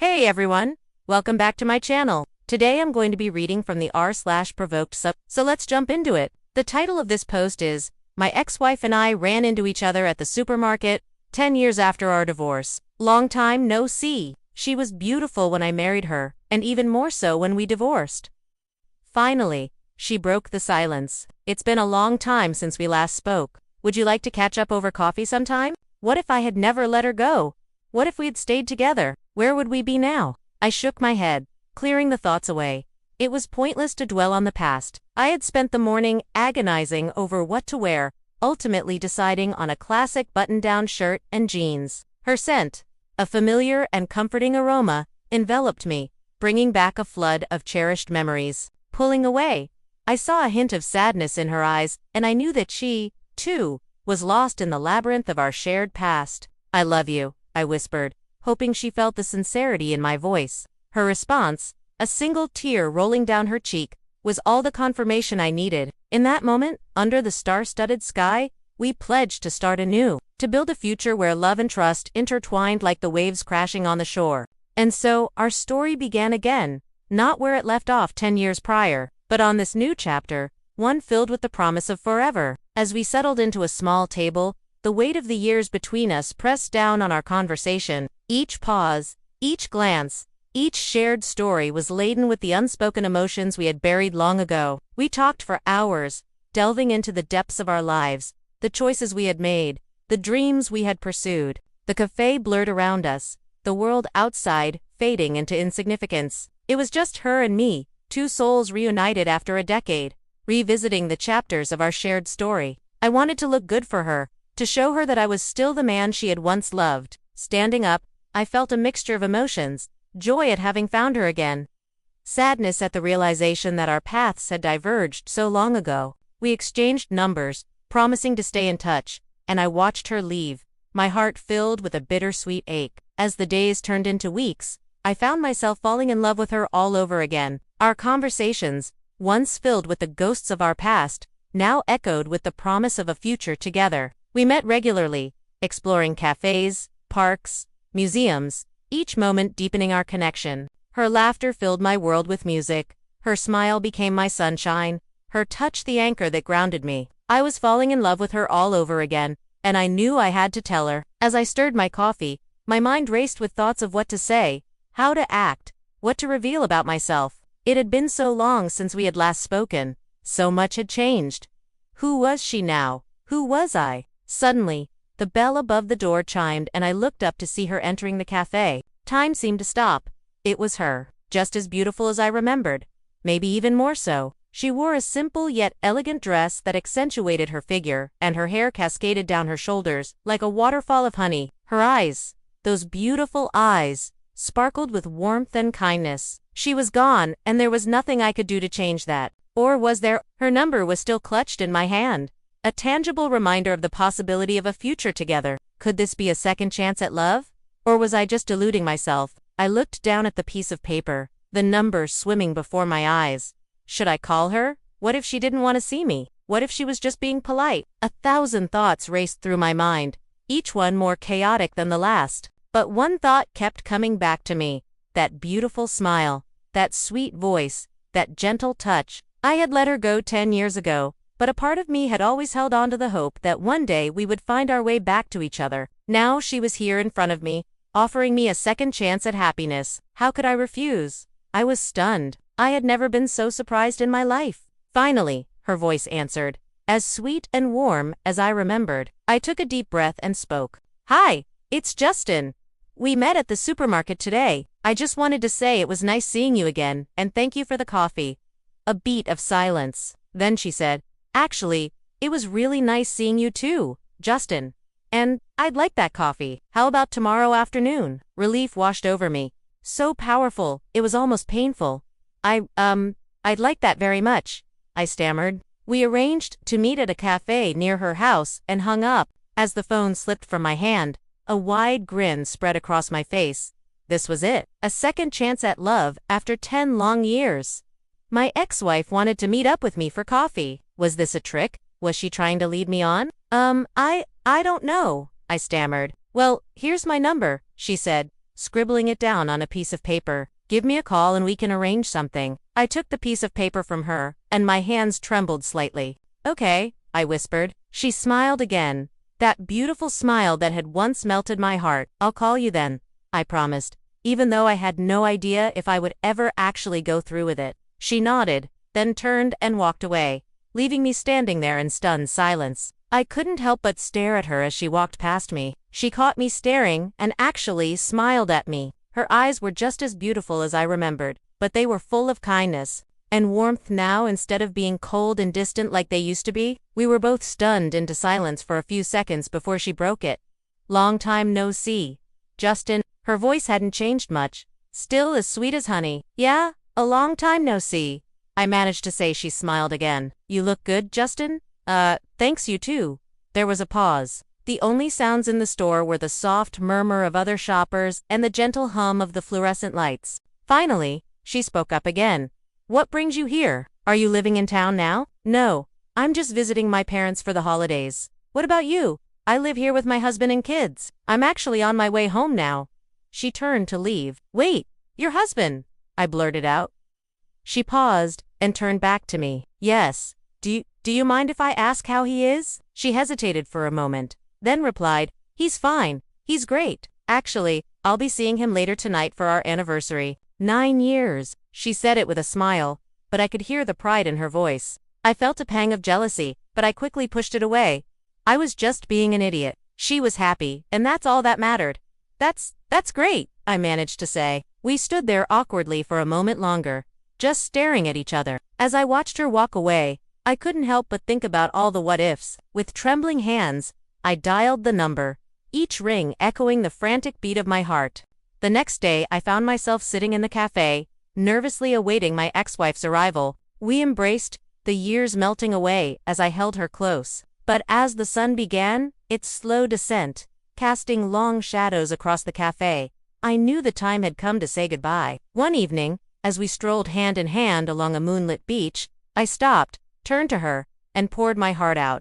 Hey everyone! Welcome back to my channel. Today I'm going to be reading from the r/provoked sub, so let's jump into it. The title of this post is, My ex-wife and I ran into each other at the supermarket, 10 years after our divorce. Long time no see. She was beautiful when I married her, and even more so when we divorced. Finally, she broke the silence. It's been a long time since we last spoke. Would you like to catch up over coffee sometime? What if I had never let her go? What if we had stayed together? Where would we be now? I shook my head, clearing the thoughts away. It was pointless to dwell on the past. I had spent the morning agonizing over what to wear, ultimately deciding on a classic button-down shirt and jeans. Her scent, a familiar and comforting aroma, enveloped me, bringing back a flood of cherished memories. Pulling away, I saw a hint of sadness in her eyes, and I knew that she, too, was lost in the labyrinth of our shared past. I love you, I whispered, hoping she felt the sincerity in my voice. Her response, a single tear rolling down her cheek, was all the confirmation I needed. In that moment, under the star-studded sky, we pledged to start anew, to build a future where love and trust intertwined like the waves crashing on the shore. And so, our story began again, not where it left off 10 years prior, but on this new chapter, one filled with the promise of forever. As we settled into a small table, the weight of the years between us pressed down on our conversation. Each pause, each glance, each shared story was laden with the unspoken emotions we had buried long ago. We talked for hours, delving into the depths of our lives, the choices we had made, the dreams we had pursued. The cafe blurred around us, the world outside fading into insignificance. It was just her and me, two souls reunited after a decade, revisiting the chapters of our shared story. I wanted to look good for her, to show her that I was still the man she had once loved. Standing up, I felt a mixture of emotions, joy at having found her again, sadness at the realization that our paths had diverged so long ago. We exchanged numbers, promising to stay in touch, and I watched her leave, my heart filled with a bittersweet ache. As the days turned into weeks, I found myself falling in love with her all over again. Our conversations, once filled with the ghosts of our past, now echoed with the promise of a future together. We met regularly, exploring cafes, parks, museums, each moment deepening our connection. Her laughter filled my world with music, her smile became my sunshine, her touch the anchor that grounded me. I was falling in love with her all over again, and I knew I had to tell her. As I stirred my coffee, my mind raced with thoughts of what to say, how to act, what to reveal about myself. It had been so long since we had last spoken, so much had changed. Who was she now? Who was I? Suddenly, the bell above the door chimed and I looked up to see her entering the cafe. Time seemed to stop. It was her, just as beautiful as I remembered, maybe even more so. She wore a simple yet elegant dress that accentuated her figure, and her hair cascaded down her shoulders like a waterfall of honey. Her eyes, those beautiful eyes, sparkled with warmth and kindness. She was gone, and there was nothing I could do to change that. Or was there? Her number was still clutched in my hand, a tangible reminder of the possibility of a future together. Could this be a second chance at love? Or was I just deluding myself? I looked down at the piece of paper, the numbers swimming before my eyes. Should I call her? What if she didn't want to see me? What if she was just being polite? 1,000 thoughts raced through my mind, each one more chaotic than the last. But one thought kept coming back to me, that beautiful smile, that sweet voice, that gentle touch. I had let her go 10 years ago, but a part of me had always held on to the hope that one day we would find our way back to each other. Now she was here in front of me, offering me a second chance at happiness. How could I refuse? I was stunned. I had never been so surprised in my life. Finally, her voice answered, as sweet and warm as I remembered. I took a deep breath and spoke. Hi, it's Justin. We met at the supermarket today. I just wanted to say it was nice seeing you again, and thank you for the coffee. A beat of silence. Then she said, Actually, it was really nice seeing you too, Justin. And I'd like that coffee. How about tomorrow afternoon? Relief washed over me. So powerful, it was almost painful. I'd like that very much, I stammered. We arranged to meet at a cafe near her house and hung up. As the phone slipped from my hand, a wide grin spread across my face. This was it. A second chance at love after 10 long years. My ex-wife wanted to meet up with me for coffee. Was this a trick? Was she trying to lead me on? I don't know, I stammered. Well, here's my number, she said, scribbling it down on a piece of paper. "Give me a call and we can arrange something." I took the piece of paper from her, and my hands trembled slightly. "Okay," I whispered. She smiled again. That beautiful smile that had once melted my heart. "I'll call you then," I promised, even though I had no idea if I would ever actually go through with it. She nodded, then turned and walked away, leaving me standing there in stunned silence. I couldn't help but stare at her as she walked past me. She caught me staring and actually smiled at me. Her eyes were just as beautiful as I remembered, but they were full of kindness and warmth now instead of being cold and distant like they used to be. We were both stunned into silence for a few seconds before she broke it. "Long time no see, Justin." Her voice hadn't changed much, still as sweet as honey. "Yeah, a long time no see," I managed to say. She smiled again. "You look good, Justin." Thanks, you too." There was a pause. The only sounds in the store were the soft murmur of other shoppers and the gentle hum of the fluorescent lights. Finally, she spoke up again. "What brings you here? Are you living in town now?" "No, I'm just visiting my parents for the holidays." "What about you?" "I live here with my husband and kids. I'm actually on my way home now." She turned to leave. "Wait, your husband?" I blurted out. She paused and turned back to me. "Yes. Do you mind if I ask how he is?" She hesitated for a moment, then replied, "He's fine. He's great. Actually, I'll be seeing him later tonight for our anniversary." 9 years. She said it with a smile, but I could hear the pride in her voice. I felt a pang of jealousy, but I quickly pushed it away. I was just being an idiot. She was happy, and that's all that mattered. That's great," I managed to say. We stood there awkwardly for a moment longer, just staring at each other. As I watched her walk away, I couldn't help but think about all the what-ifs. With trembling hands, I dialed the number, each ring echoing the frantic beat of my heart. The next day, I found myself sitting in the cafe, nervously awaiting my ex-wife's arrival. We embraced, the years melting away as I held her close. But as the sun began its slow descent, casting long shadows across the cafe, I knew the time had come to say goodbye. One evening, as we strolled hand in hand along a moonlit beach, I stopped, turned to her, and poured my heart out.